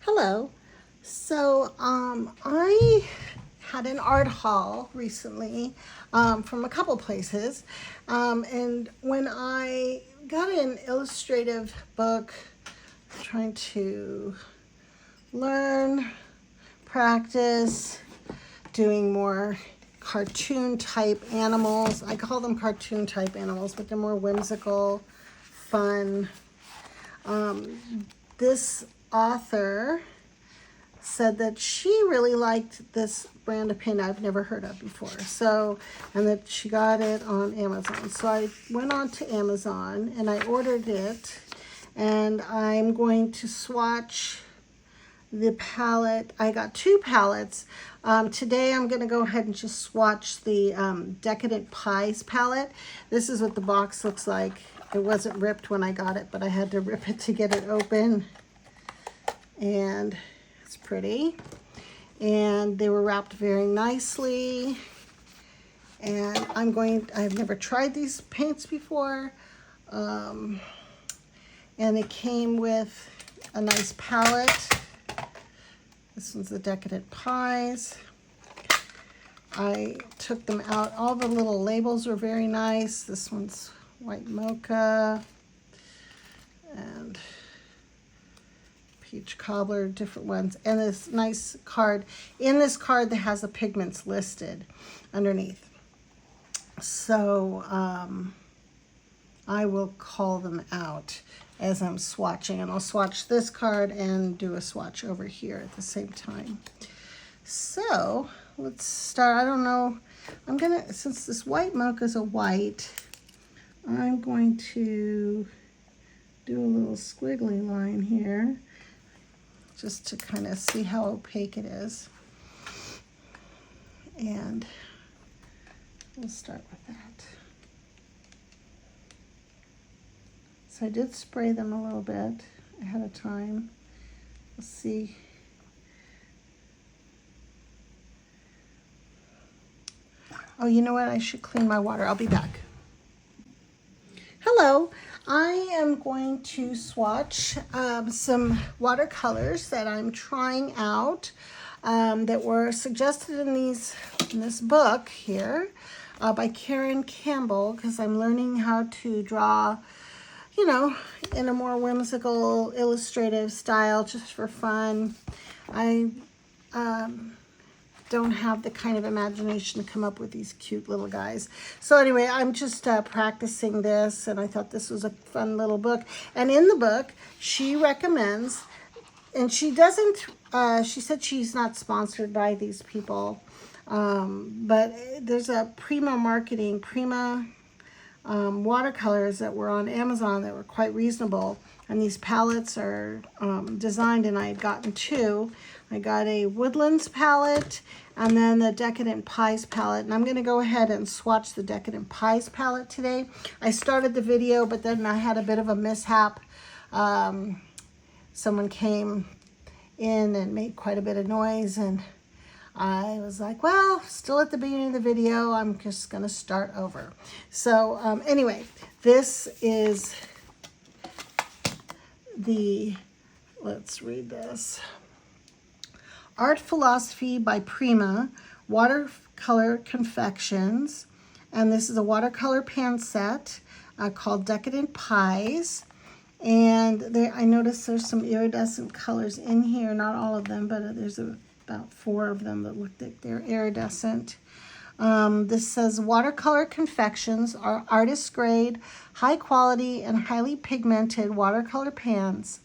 Hello. I had an art haul recently from a couple places. And when I got an illustrative book, trying to learn, practice, doing more cartoon type animals. I call them cartoon type animals, but they're more whimsical, fun. This author said that she really liked this brand of pen I've never heard of before. So, and that she got it on Amazon. So I went on to Amazon and I ordered it, and I'm going to swatch the palette. I got two palettes. Today I'm going to go ahead and just swatch the Decadent Pies palette. This is what the box looks like. It wasn't ripped when I got it, but I had to rip it to get it open. And it's pretty. And they were wrapped very nicely. And I've never tried these paints before. And it came with a nice palette. This one's the Decadent Pies. I took them out. All the little labels were very nice. This one's white mocha and peach cobbler, different ones. And this nice card. In this card, that has the pigments listed underneath. So I will call them out as I'm swatching, and I'll swatch this card and do a swatch over here at the same time. So let's start. I don't know, since this white mocha is a white, I'm going to do a little squiggly line here just to kind of see how opaque it is. And we'll start with that. So I did spray them a little bit ahead of time. Let's see. Oh, you know what? I should clean my water. I'll be back. Hello. I am going to swatch some watercolors that I'm trying out that were suggested in this book here by Karen Campbell, because I'm learning how to draw, you know, in a more whimsical, illustrative style, just for fun. I don't have the kind of imagination to come up with these cute little guys. So anyway, I'm just practicing this, and I thought this was a fun little book. And in the book, she recommends, and she doesn't, she said she's not sponsored by these people, but there's a Prima watercolors that were on Amazon that were quite reasonable, and these palettes are designed, and I had gotten two. I got a Woodlands palette and then the Decadent Pies palette, and I'm going to go ahead and swatch the Decadent Pies palette today. I started the video, but then I had a bit of a mishap. Someone came in and made quite a bit of noise, and I was like, well, still at the beginning of the video, I'm just going to start over. So anyway, this is let's read this. Art Philosophy by Prima, Watercolor Confections. And this is a watercolor pan set called Decadent Pies. And I noticed there's some iridescent colors in here. Not all of them, but there's about 4 of them that look like they're iridescent. This says watercolor confections are artist grade, high quality, and highly pigmented watercolor pans.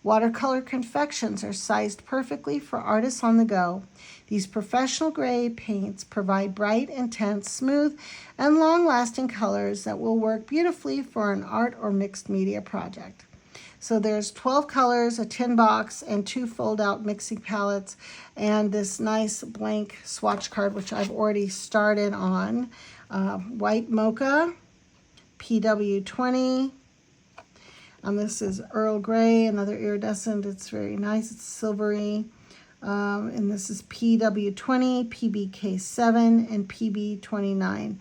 Watercolor confections are sized perfectly for artists on the go. These professional grade paints provide bright, intense, smooth, and long-lasting colors that will work beautifully for an art or mixed media project. So there's 12 colors, a tin box, and 2 fold-out mixing palettes, and this nice blank swatch card, which I've already started on. White Mocha, PW20. And this is Earl Grey, another iridescent. It's very nice. It's silvery. And this is PW20, PBK7, and PB29.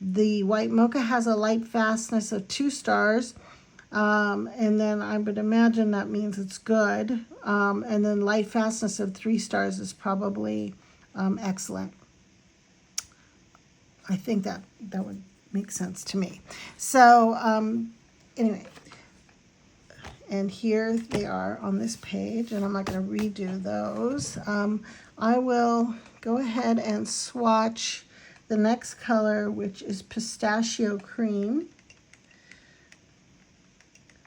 The White Mocha has a light fastness of 2 stars. And then I would imagine that means it's good. And then light fastness of 3 stars is probably excellent. I think that would make sense to me. So anyway, and here they are on this page, and I'm not going to redo those. I will go ahead and swatch the next color, which is pistachio cream.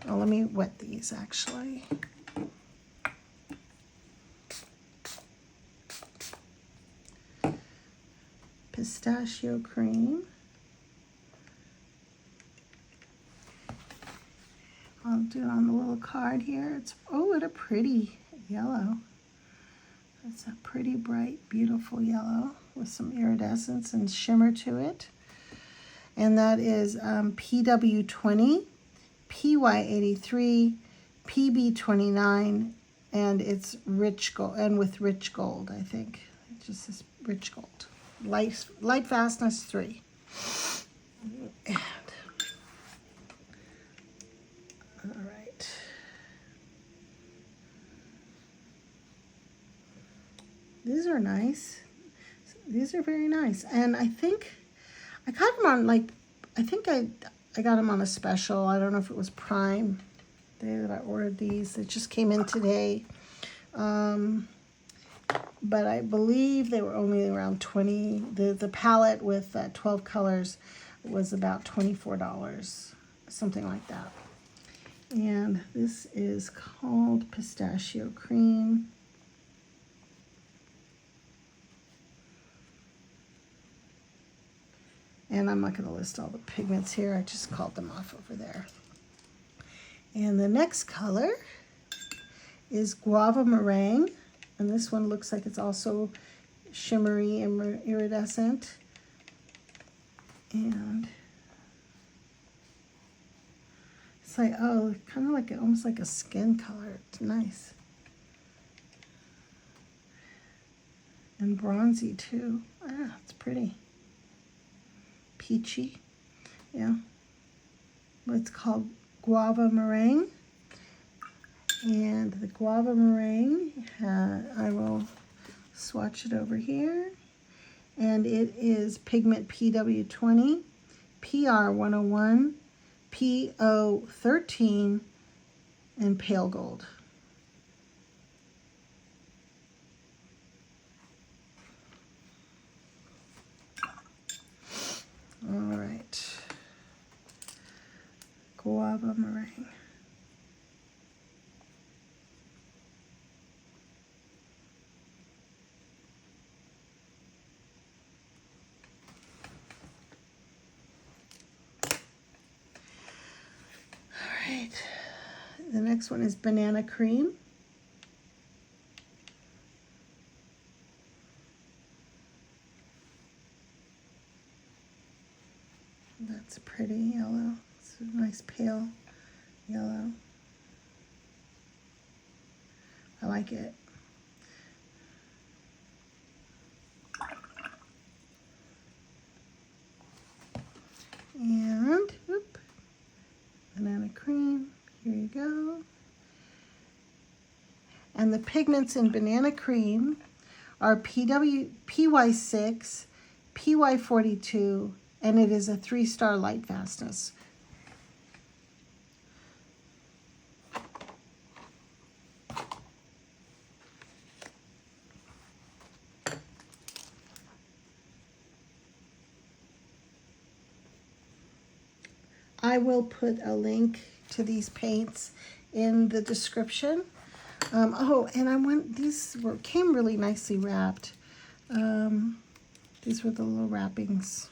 Oh, let me wet these actually. Pistachio cream. I'll do it on the little card here. It's, oh, what a pretty yellow. It's a pretty bright, beautiful yellow with some iridescence and shimmer to it. And that is PW20, PY83, PB29, and it's rich gold, and with rich gold, I think. It just says rich gold. Light fastness 3. And all right. These are nice. These are very nice. And I think I got them on, like, I think I got them on a special. I don't know if it was Prime day that I ordered these. It just came in today. But I believe they were only around 20. The palette with 12 colors was about $24, something like that. And this is called Pistachio Cream. And I'm not going to list all the pigments here. I just called them off over there. And the next color is Guava Meringue. And this one looks like it's also shimmery and iridescent. And it's like, oh, kind of like almost like a skin color. It's nice. And bronzy too. Ah, it's pretty. Peachy. Yeah. It's called Guava Meringue. And the Guava Meringue, I will swatch it over here. And it is pigment PW20, PR101, PO13, and pale gold. All right. Guava Meringue. The next one is Banana Cream. That's a pretty yellow. It's a nice pale yellow. I like it. And, whoop, Banana Cream. Here you go. And the pigments in Banana Cream are PY6, PY42, and it is a 3-star light fastness. I will put a link to these paints in the description. Oh, and came really nicely wrapped. These were the little wrappings.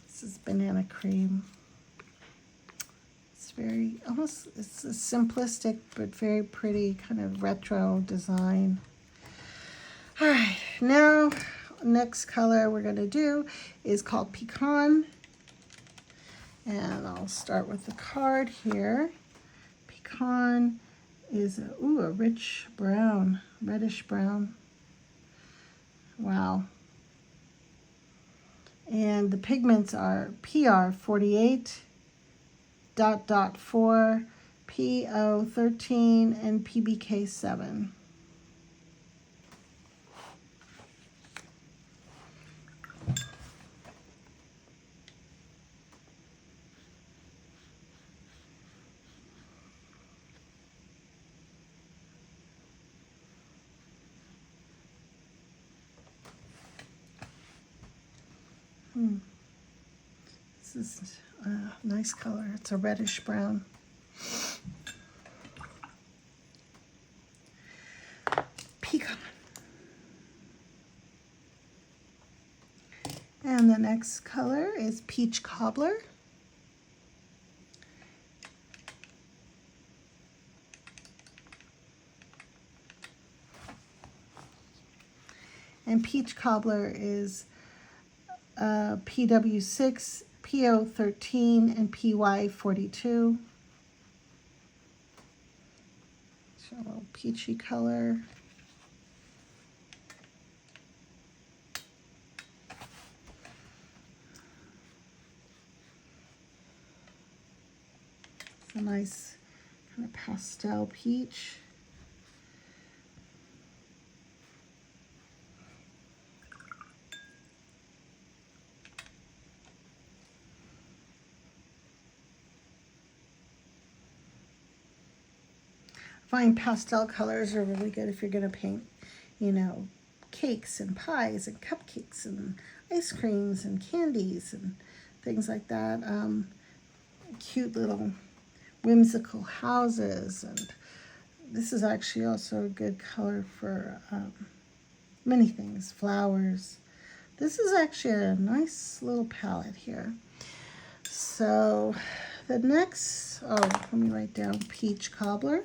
This is Banana Cream. It's it's a simplistic but very pretty kind of retro design. All right, now next color we're going to do is called Pecan. And I'll start with the card here. Pecan is a rich brown, reddish brown. Wow. And the pigments are PR48, 4, PO 13, and PBK 7. This is a nice color. It's a reddish brown. Pecan. And the next color is Peach Cobbler. And Peach Cobbler is PW6, PO 13, and PY 42. So a little peachy color. It's a nice kind of pastel peach. I find pastel colors are really good if you're going to paint, you know, cakes and pies and cupcakes and ice creams and candies and things like that. Cute little whimsical houses. And this is actually also a good color for many things, flowers. This is actually a nice little palette here. So the next, let me write down Peach Cobbler.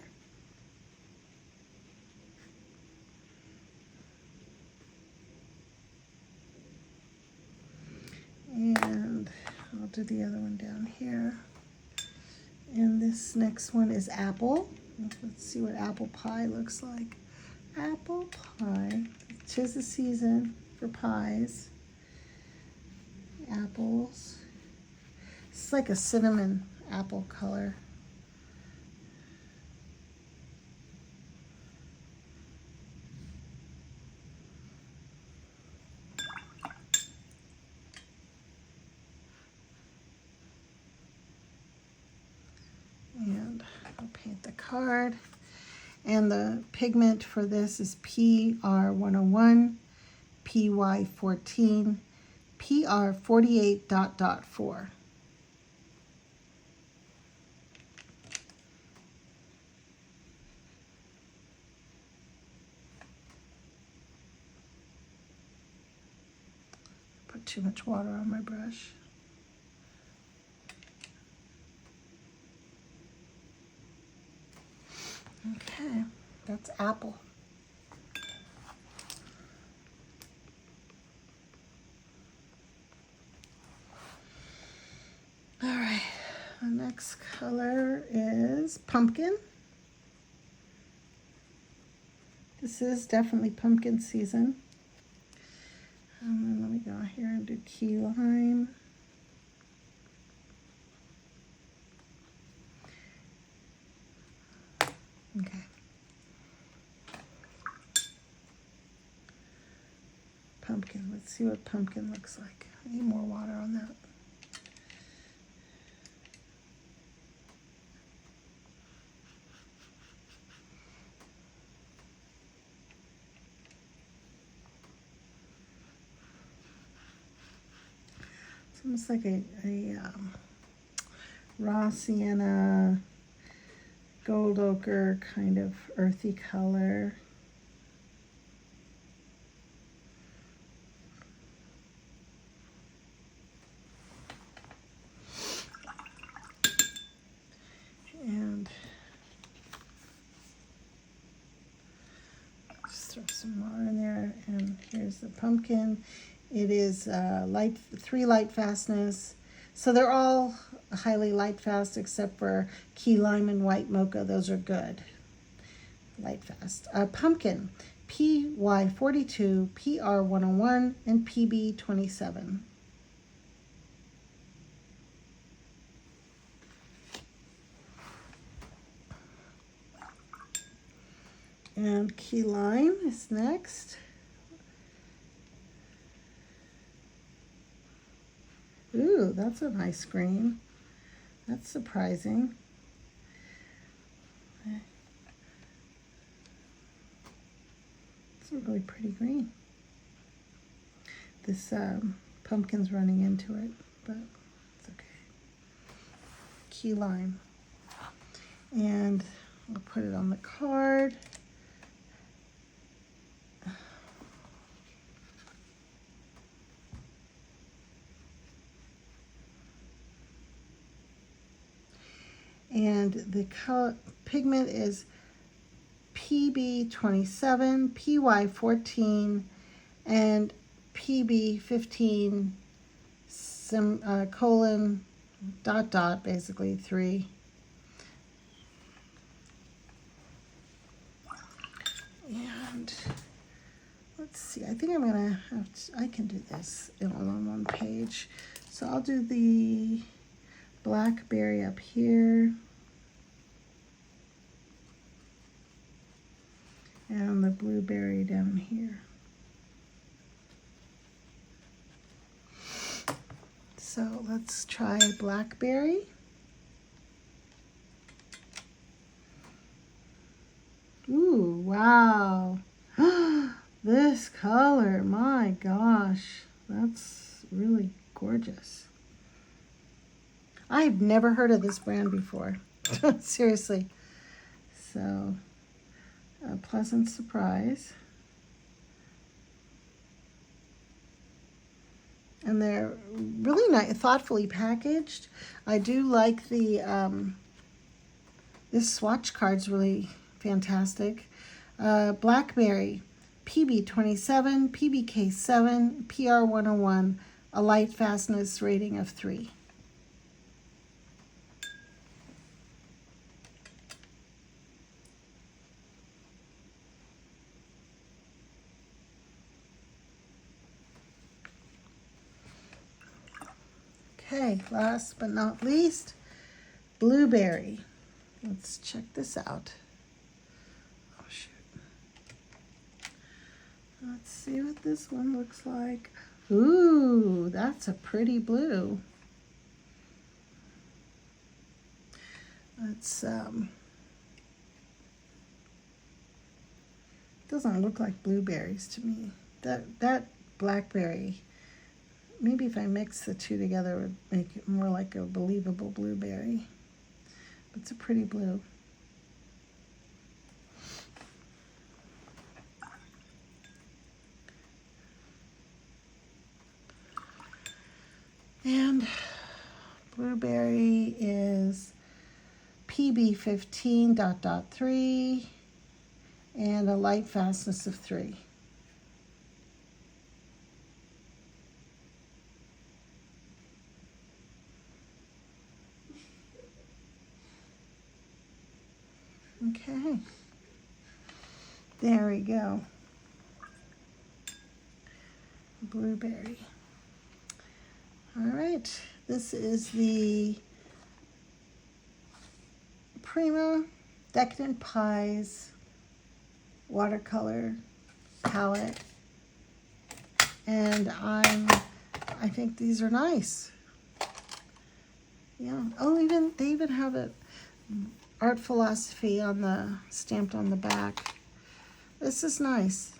And I'll do the other one down here. And this next one is Apple. Let's see what apple pie looks like. Apple pie. 'Tis the season for pies. Apples. It's like a cinnamon apple color. And I'll paint the card. And the pigment for this is PR101, PY14, PR48.4. Put too much water on my brush. Okay, that's Apple. All right, the next color is Pumpkin. This is definitely pumpkin season. And then let me go here and do Key Lime. Okay. Pumpkin. Let's see what pumpkin looks like. I need more water on that. It's almost like a raw sienna, gold ochre kind of earthy color. And just throw some more in there. And here's the pumpkin. It is 3 light fastness. So they're all highly light fast except for Key Lime and White Mocha. Those are good. Light fast. Pumpkin, PY42, PR101, and PB27. And key lime is next. Ooh, that's a nice green. That's surprising. It's a really pretty green. This pumpkin's running into it, but it's okay. Key lime. And I'll put it on the card. And the color pigment is PB27, PY14, and PB15 colon dot dot basically 3. And let's see, I think I'm gonna have to, I can do this on one page. So I'll do the blackberry up here and the blueberry down here. So let's try blackberry. Ooh, wow. This color, my gosh, that's really gorgeous. I've never heard of this brand before. Seriously. So, a pleasant surprise. And they're really nice, thoughtfully packaged. I do like the, this swatch card's really fantastic. Blackberry, PB27, PBK7, PR101, a light fastness rating of 3. Okay, last but not least, blueberry. Let's check this out. Oh, shoot. Let's see what this one looks like. Ooh, that's a pretty blue. It's, doesn't look like blueberries to me. That blackberry, maybe if I mix the two together, it would make it more like a believable blueberry. But it's a pretty blue. And blueberry is PB15.3 and a light fastness of 3. Okay, there we go. Blueberry. All right, this is the Prima Decadent Pies watercolor palette, and I think these are nice. Yeah. Oh, they even have it. Art philosophy on the stamped on the back. This is nice.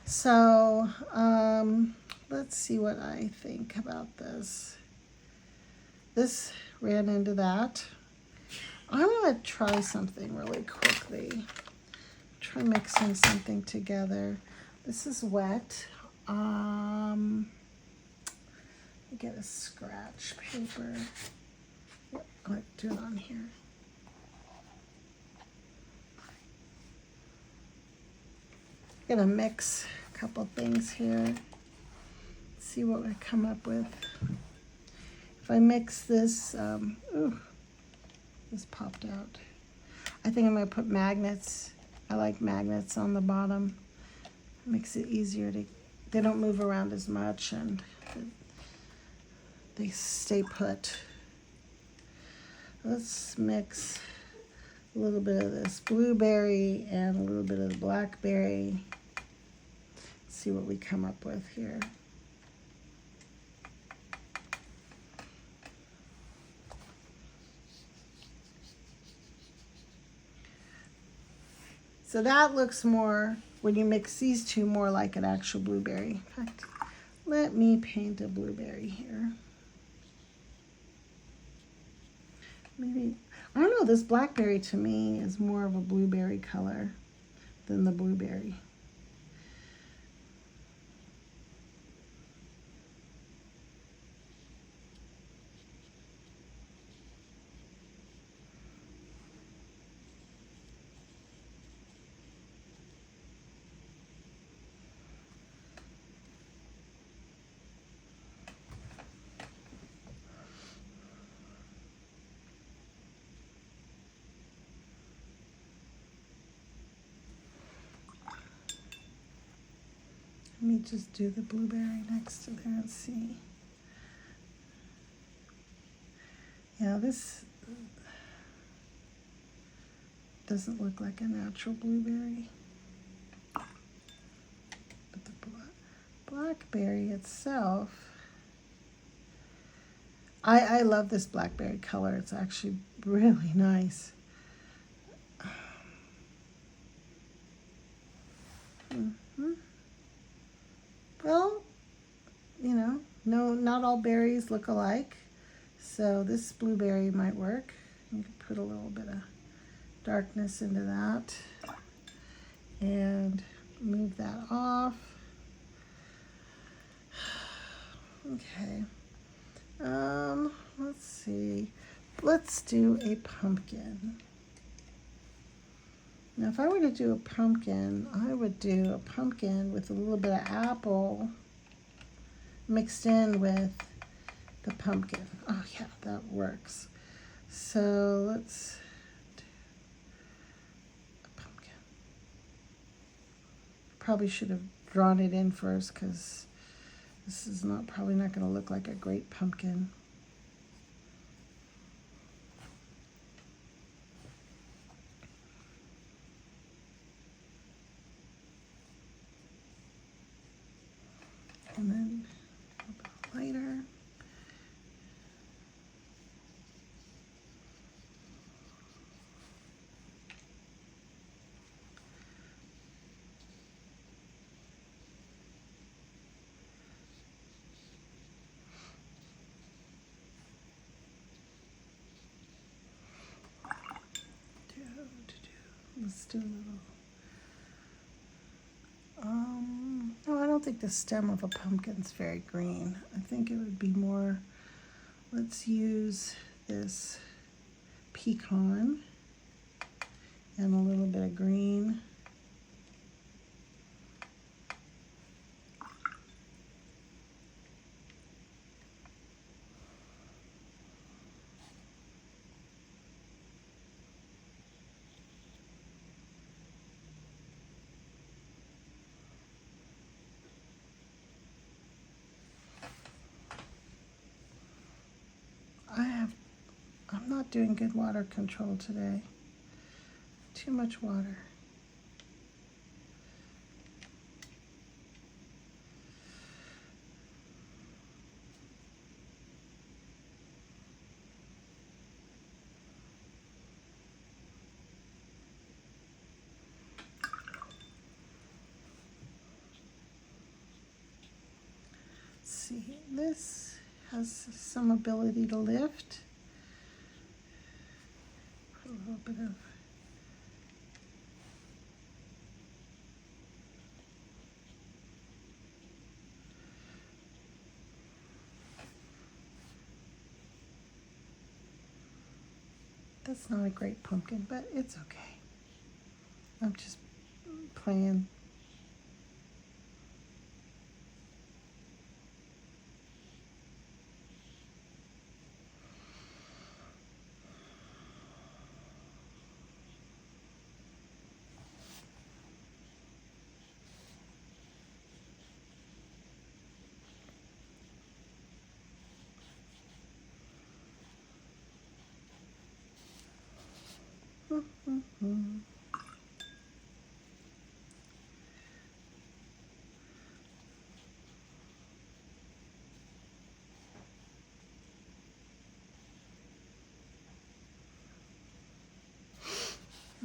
So let's see what I think about this. This ran into that. I'm gonna try something really quickly. Try mixing something together. This is wet. Let me get a scratch paper. I'll do it on here. Gonna mix a couple things here. See what I come up with. If I mix this, ooh, this popped out. I think I'm gonna put magnets. I like magnets on the bottom. Makes it easier to, they don't move around as much and they stay put. Let's mix a little bit of this blueberry and a little bit of the blackberry. See what we come up with here. So that looks more, when you mix these two, more like an actual blueberry. In fact, let me paint a blueberry here. Maybe, I don't know, this blackberry to me is more of a blueberry color than the blueberry. Let me just do the blueberry next to there and see. Yeah, this doesn't look like a natural blueberry. But the blackberry itself, I love this blackberry color. It's actually really nice. Well, you know, no, not all berries look alike. So this blueberry might work. You can put a little bit of darkness into that and move that off. Okay. Let's see. Let's do a pumpkin. Now, if I were to do a pumpkin, I would do a pumpkin with a little bit of apple mixed in with the pumpkin. Oh yeah, that works. So let's do a pumpkin. Probably should have drawn it in first because this is probably not going to look like a great pumpkin. And then a little bit lighter. Let's do a little. No, I don't think the stem of a pumpkin's very green. I think it would be more, let's use this pecan and a little bit of green. I'm not doing good water control today. Too much water. Let's see, this has some ability to lift. Put a little bit of that's not a great pumpkin, but it's okay. I'm just playing.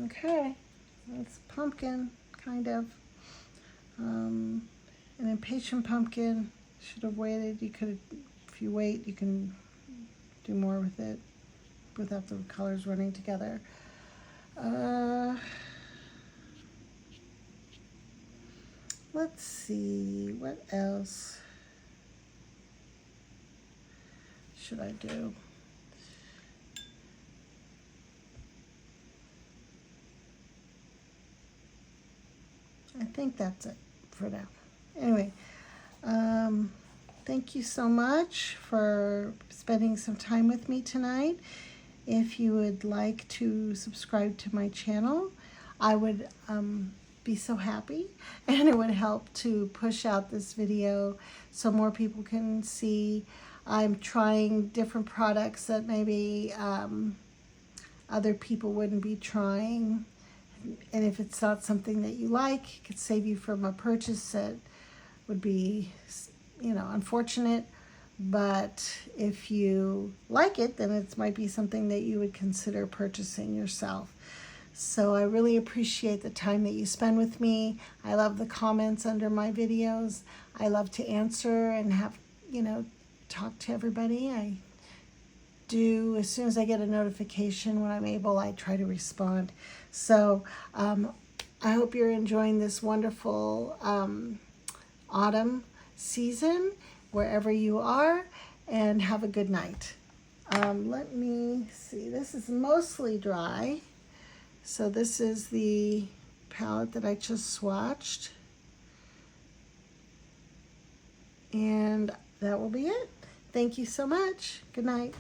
Okay, that's pumpkin, kind of. An impatient pumpkin. Should have waited. You could, if you wait, you can do more with it without the colors running together. Let's see, what else should I do? I think that's it for now. Anyway, thank you so much for spending some time with me tonight. If you would like to subscribe to my channel, I would be so happy, and it would help to push out this video so more people can see. I'm trying different products that maybe other people wouldn't be trying. And if it's not something that you like, it could save you from a purchase that would be, you know, unfortunate. But if you like it, then it might be something that you would consider purchasing yourself. So I really appreciate the time that you spend with me. I love the comments under my videos. I love to answer and have, you know, talk to everybody. I do, as soon as I get a notification when I'm able, I try to respond. So I hope you're enjoying this wonderful autumn season wherever you are, and have a good night. Let me see, this is mostly dry. So this is the palette that I just swatched. And that will be it. Thank you so much. Good night.